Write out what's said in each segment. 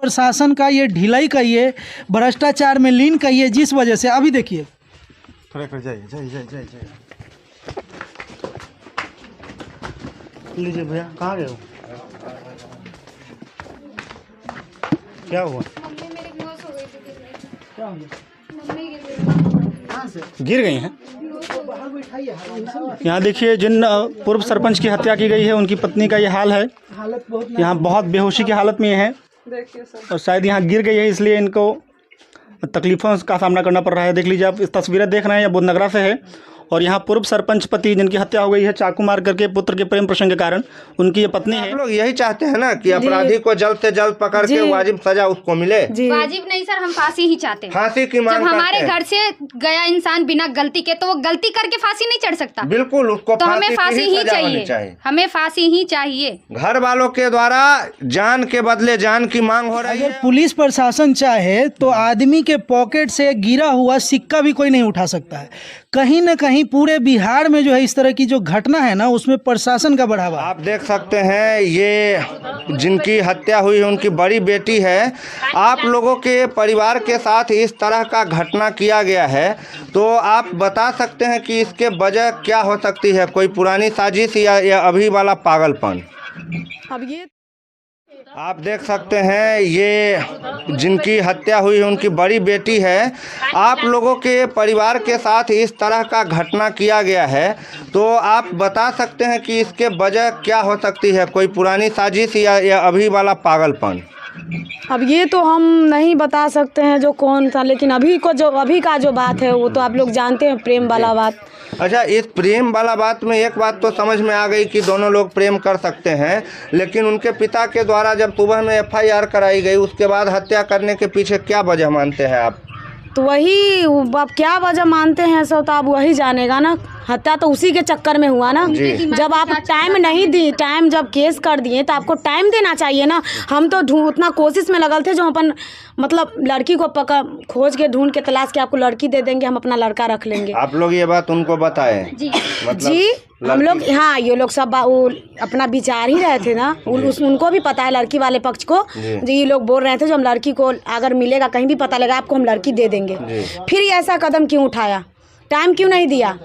प्रशासन का ये ढिलाई कहिए, भ्रष्टाचार में लीन कहिए, जिस वजह से अभी देखिए थोड़ा जाइए लीजिए भैया, कहाँ गए हो? क्या हुआ? मम्मी मेरी बेहोश हो गई थी गिरने से। क्या हो गया? मम्मी गिर गई। कहाँ से? गिर गई हैं। बाहर बैठाइए, यहाँ देखिए, जिन पूर्व सरपंच की हत्या की गई है उनकी पत्नी का ये हाल है। हालत बहुत यहाँ बहुत बेहोशी की हालत में है और शायद यहाँ गिर गई है, इसलिए इनको तकलीफ़ों का सामना करना पड़ रहा है। देख लीजिए, आप इस तस्वीरें देख रहे हैं, ये बोधनगरा से है और यहाँ पूर्व सरपंच पति जिनकी हत्या हो गई है चाकू मार करके पुत्र के प्रेम प्रसंग के कारण, उनकी ये पत्नी है। आप लोग यही चाहते हैं ना कि अपराधी को जल्द से जल्द पकड़ के वाजिब सजा उसको मिले? वाजिब नहीं सर, हम फांसी ही चाहते हैं। फांसी की मांग जब हमारे करते हैं। घर से गया इंसान बिना गलती के, तो वो गलती करके फांसी नहीं चढ़ सकता। बिल्कुल, उसको तो हमें फांसी ही सजा होनी चाहिए, हमें फांसी ही चाहिए। घर वालों के द्वारा जान के बदले जान की मांग हो रही अगर है। पुलिस प्रशासन चाहे तो आदमी के पॉकेट से गिरा हुआ सिक्का भी कोई नहीं उठा सकता है। कहीं न कहीं पूरे बिहार में जो है इस तरह की जो घटना है ना, उसमें प्रशासन का बढ़ावा। आप देख सकते हैं, ये जिनकी हत्या हुई है उनकी बड़ी बेटी है। आप लोगों के परिवार के साथ इस तरह का घटना किया गया है, तो आप बता सकते हैं कि इसके वजह क्या हो सकती है? कोई पुरानी साजिश या अभी वाला पागलपन? अब ये आप देख सकते हैं, ये जिनकी हत्या हुई है उनकी बड़ी बेटी है। आप लोगों के परिवार के साथ इस तरह का घटना किया गया है, तो आप बता सकते हैं कि इसके वजह क्या हो सकती है? कोई पुरानी साजिश या अभी वाला पागलपन? अब ये तो हम नहीं बता सकते हैं जो कौन था, लेकिन अभी का जो बात है वो तो आप लोग जानते हैं, प्रेम वाला बात। अच्छा, इस प्रेम वाला बात में एक बात तो समझ में आ गई कि दोनों लोग प्रेम कर सकते हैं, लेकिन उनके पिता के द्वारा जब सुबह में FIR कराई गई, उसके बाद हत्या करने के पीछे क्या वजह मानते हैं आप? तो वही, अब क्या वजह मानते हैं सब तो आप वही जानेगा ना। हत्या तो उसी के चक्कर में हुआ ना। जब आप टाइम नहीं दी, टाइम जब केस कर दिए तो आपको टाइम देना चाहिए ना। हम तो उतना कोशिश में लगल थे जो अपन मतलब लड़की को खोज के ढूंढ के तलाश के आपको लड़की दे देंगे, हम अपना लड़का रख लेंगे। आप लोग ये बात उनको बताएं? जी जी, हम लोग, हाँ, ये लोग सब अपना विचार ही रहे थे ना। उनको भी पता है, लड़की वाले पक्ष को, जो ये लोग बोल रहे थे जो हम लड़की को अगर मिलेगा, कहीं भी पता लगा आपको, हम लड़की दे देंगे। फिर ये ऐसा कदम क्यों उठाया? टाइम क्यों नहीं दिया?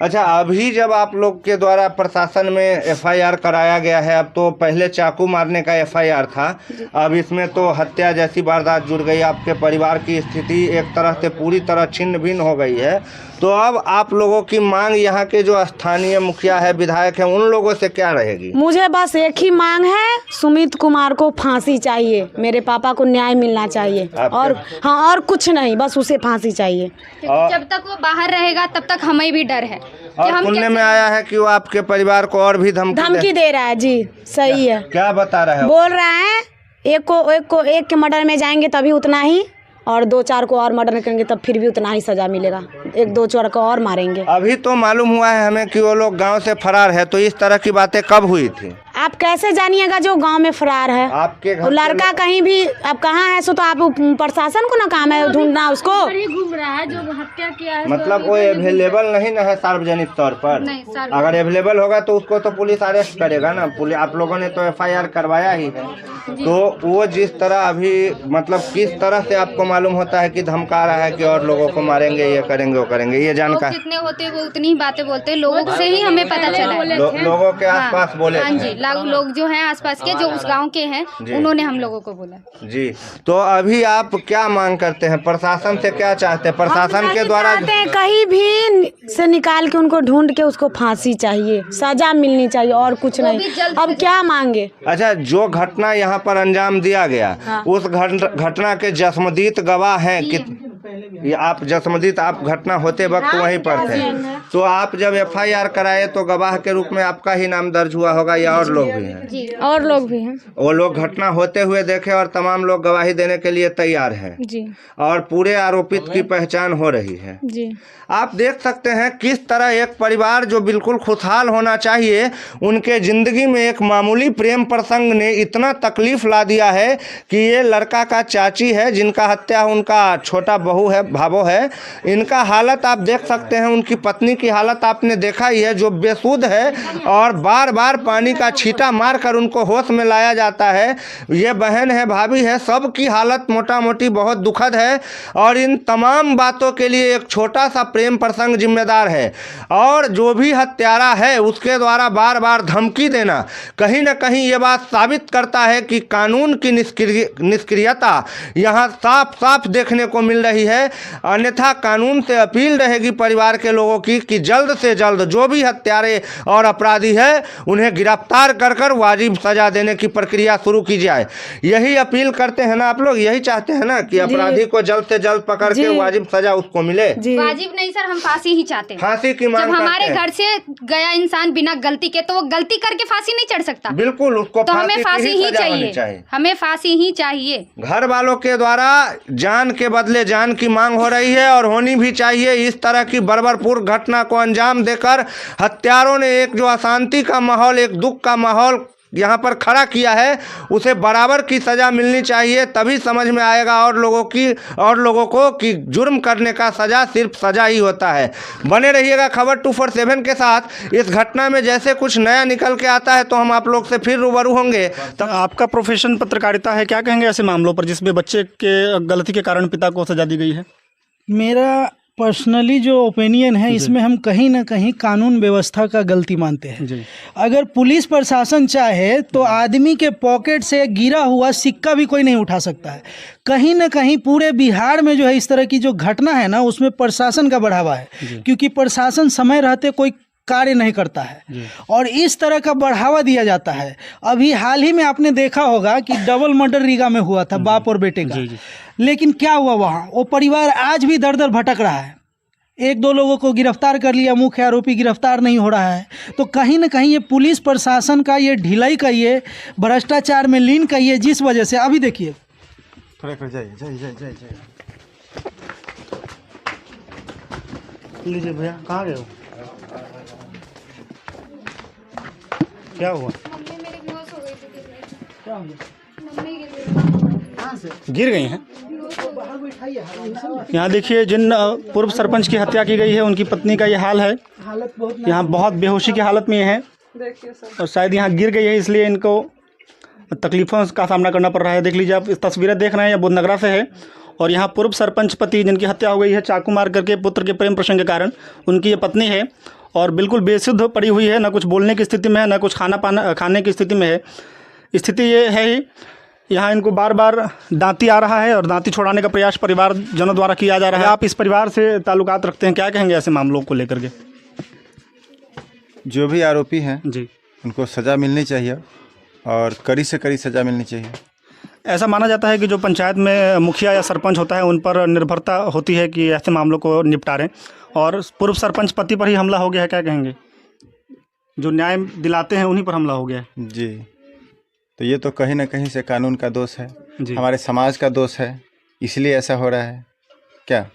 अच्छा, अभी जब आप लोग के द्वारा प्रशासन में FIR कराया गया है, अब तो पहले चाकू मारने का FIR था, अब इसमें तो हत्या जैसी वारदात जुड़ गई। आपके परिवार की स्थिति एक तरह से पूरी तरह छिन्न भिन्न हो गई है, तो अब आप लोगों की मांग यहाँ के जो स्थानीय मुखिया है, विधायक है, उन लोगों से क्या रहेगी? मुझे बस एक ही मांग है, सुमित कुमार को फांसी चाहिए, मेरे पापा को न्याय मिलना चाहिए, और हाँ, और कुछ नहीं, बस उसे फांसी चाहिए। जब तक वो बाहर रहेगा तब तक हमें भी डर है कि और हम सुनने में आया है कि वो आपके परिवार को और भी धमकी दे रहा है। जी सही है। क्या बता रहा है? बोल रहा है एक के मर्डर में जाएंगे तभी उतना ही, और 2-4 को और मर्डर करेंगे तब फिर भी उतना ही सजा मिलेगा। 1-2 को और मारेंगे। अभी तो मालूम हुआ है हमें कि वो लोग गांव से फरार है, तो इस तरह की बातें कब हुई थी? आप कैसे जानिएगा जो गांव में फरार है? आपके घर लड़का कहीं भी अब कहाँ है, सो तो आप प्रशासन को ना काम है ढूंढना उसको। घूम रहा है जो हत्या किया है। मतलब वो अवेलेबल नहीं ना है सार्वजनिक तौर पर? नहीं, अगर अवेलेबल होगा तो उसको तो पुलिस अरेस्ट करेगा ना। आप लोगों ने तो FIR करवाया ही है, तो वो जिस तरह अभी मतलब किस तरह से आपको मालूम होता है कि धमका रहा है कि और लोगों को मारेंगे, ये करेंगे, वो करेंगे, ये जानकारी जितने होते हैं वो उतनी ही बातें बोलते हैं, लोगों से ही हमें पता चला है। लोगों के आसपास बोले? हाँ जी, लोग जो हैं आसपास के, जो उस गांव के हैं, उन्होंने हम लोगों को बोला। जी, तो अभी आप क्या मांग करते हैं? प्रशासन से क्या चाहते हैं? प्रशासन के द्वारा कहीं भी से निकाल के उनको ढूंढ के उसको फांसी चाहिए, सजा मिलनी चाहिए, और कुछ नहीं। अब क्या मांगे? अच्छा, जो घटना यहाँ पर अंजाम दिया गया, उस घटना के जस्मदीत गवाह हैं कि आप जस्मदीत, आप घटना होते वक्त वहीं पर थे, तो आप जब FIR कराए तो गवाह के रूप में आपका ही नाम दर्ज हुआ होगा या और लोग भी हैं? जी, और लोग भी हैं। वो लोग घटना होते हुए देखे और तमाम लोग गवाही देने के लिए तैयार हैं जी, और पूरे आरोपित की पहचान हो रही है। जी, आप देख सकते हैं किस तरह एक परिवार जो बिल्कुल खुशहाल होना चाहिए, उनके ज़िंदगी में एक मामूली प्रेम प्रसंग ने इतना तकलीफ ला दिया है कि ये लड़का का चाची है जिनका हत्या उनका छोटा बहू बहू है, भावो है, इनका हालत आप देख सकते हैं। उनकी पत्नी की हालत आपने देखा ही है, जो बेसुध है और बार बार पानी का छींटा मारकर उनको होश में लाया जाता है। ये बहन है, भाभी है, सबकी हालत मोटा मोटी बहुत दुखद है। और इन तमाम बातों के लिए एक छोटा सा प्रेम प्रसंग जिम्मेदार है। और जो भी हत्यारा है उसके द्वारा बार बार धमकी देना कहीं ना कहीं ये बात साबित करता है कि कानून की निष्क्रियता यहाँ साफ साफ देखने को मिल रही है। अन्यथा कानून से अपील रहेगी परिवार के लोगों की कि जल्द से जल्द जो भी हत्यारे और अपराधी है उन्हें गिरफ्तार कर वाजिब सजा देने की प्रक्रिया शुरू की जाए। यही अपील करते हैं ना आप लोग, यही चाहते हैं ना कि अपराधी को जल्द से जल्द पकड़ के वाजिब सजा उसको मिले। वाजिब नहीं सर, हम फांसी ही चाहते हैं। फांसी की मांग जब हमारे करते हैं। घर से गया इंसान बिना गलती के, तो वो गलती करके फांसी नहीं चढ़ सकता। बिल्कुल, उसको तो हमें फांसी ही सजा होनी चाहिए, हमें फांसी ही चाहिए। घर वालों के द्वारा जान के बदले जान की मांग हो रही है और होनी भी चाहिए। इस तरह की बर्बरपूर्ण घटना को अंजाम देकर हत्यारों ने एक जो अशांति का माहौल, एक दुख का माहौल यहाँ पर खड़ा किया है, उसे बराबर की सज़ा मिलनी चाहिए। तभी समझ में आएगा और लोगों को कि जुर्म करने का सज़ा सिर्फ सज़ा ही होता है। बने रहिएगा खबर 247 के साथ। इस घटना में जैसे कुछ नया निकल के आता है तो हम आप लोग से फिर रूबरू होंगे। तो आपका प्रोफेशन पत्रकारिता है, क्या कहेंगे ऐसे मामलों पर जिसमें बच्चे के गलती के कारण पिता को सजा दी गई है? मेरा पर्सनली जो ओपिनियन है, इसमें हम कहीं ना कहीं कानून व्यवस्था का गलती मानते हैं। जी। अगर पुलिस प्रशासन चाहे तो आदमी के पॉकेट से गिरा हुआ सिक्का भी कोई नहीं उठा सकता है। कहीं ना कहीं पूरे बिहार में जो है इस तरह की जो घटना है ना, उसमें प्रशासन का बढ़ावा है, क्योंकि प्रशासन समय रहते कोई कार्य नहीं करता है और इस तरह का बढ़ावा दिया जाता है। अभी हाल ही में आपने देखा होगा कि डबल मर्डर रीगा में हुआ था, बाप और बेटे का। लेकिन क्या हुआ वहाँ, वो परिवार आज भी दर दर भटक रहा है। एक दो लोगों को गिरफ्तार कर लिया, मुख्य आरोपी गिरफ्तार नहीं हो रहा है। तो कहीं ना कहीं ये पुलिस प्रशासन का ये ढिलाई का, ये भ्रष्टाचार में लीन का, ये जिस वजह से अभी देखिए लीजिए भैया, कहाँ गए हो? क्या हुआ? गिर गई हैं। यहाँ देखिए, जिन पूर्व सरपंच की हत्या की गई है उनकी पत्नी का ये हाल है। यहाँ बहुत बेहोशी की हालत में है और शायद यहाँ गिर गई है, इसलिए इनको तकलीफ़ों का सामना करना पड़ रहा है। देख लीजिए, आप इस तस्वीरें देख रहे हैं, यह बोधनगरा से है। और यहाँ पूर्व सरपंच पति जिनकी हत्या हो गई है चाकू मार करके पुत्र के प्रेम प्रसंग के कारण, उनकी ये पत्नी है और बिल्कुल बेसुध पड़ी हुई है, ना कुछ बोलने की स्थिति में है, ना कुछ खाने की स्थिति में है। स्थिति ये है ही, यहाँ इनको बार बार दांती आ रहा है और दांती छुड़ाने का प्रयास परिवारजनों द्वारा किया जा रहा है। आप इस परिवार से ताल्लुकात रखते हैं, क्या कहेंगे ऐसे मामलों को लेकर के? जो भी आरोपी हैं जी, उनको सज़ा मिलनी चाहिए और कड़ी से कड़ी सज़ा मिलनी चाहिए। ऐसा माना जाता है कि जो पंचायत में मुखिया या सरपंच होता है उन पर निर्भरता होती है कि ऐसे मामलों को निपटारें, और पूर्व सरपंच पति पर ही हमला हो गया है, क्या कहेंगे? जो न्याय दिलाते हैं उन्हीं पर हमला हो गया है। जी, तो ये तो कहीं ना कहीं से कानून का दोष है, हमारे समाज का दोष है, इसलिए ऐसा हो रहा है। क्या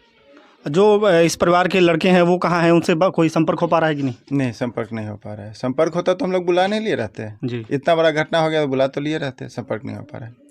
जो इस परिवार के लड़के हैं वो कहाँ हैं, उनसे कोई संपर्क हो पा रहा है कि नहीं? नहीं, संपर्क नहीं हो पा रहा है। संपर्क होता तो हम लोग बुला नहीं लिए रहते हैं। जी, इतना बड़ा घटना हो गया तो बुला तो लिए रहते हैं, संपर्क नहीं हो पा रहा है।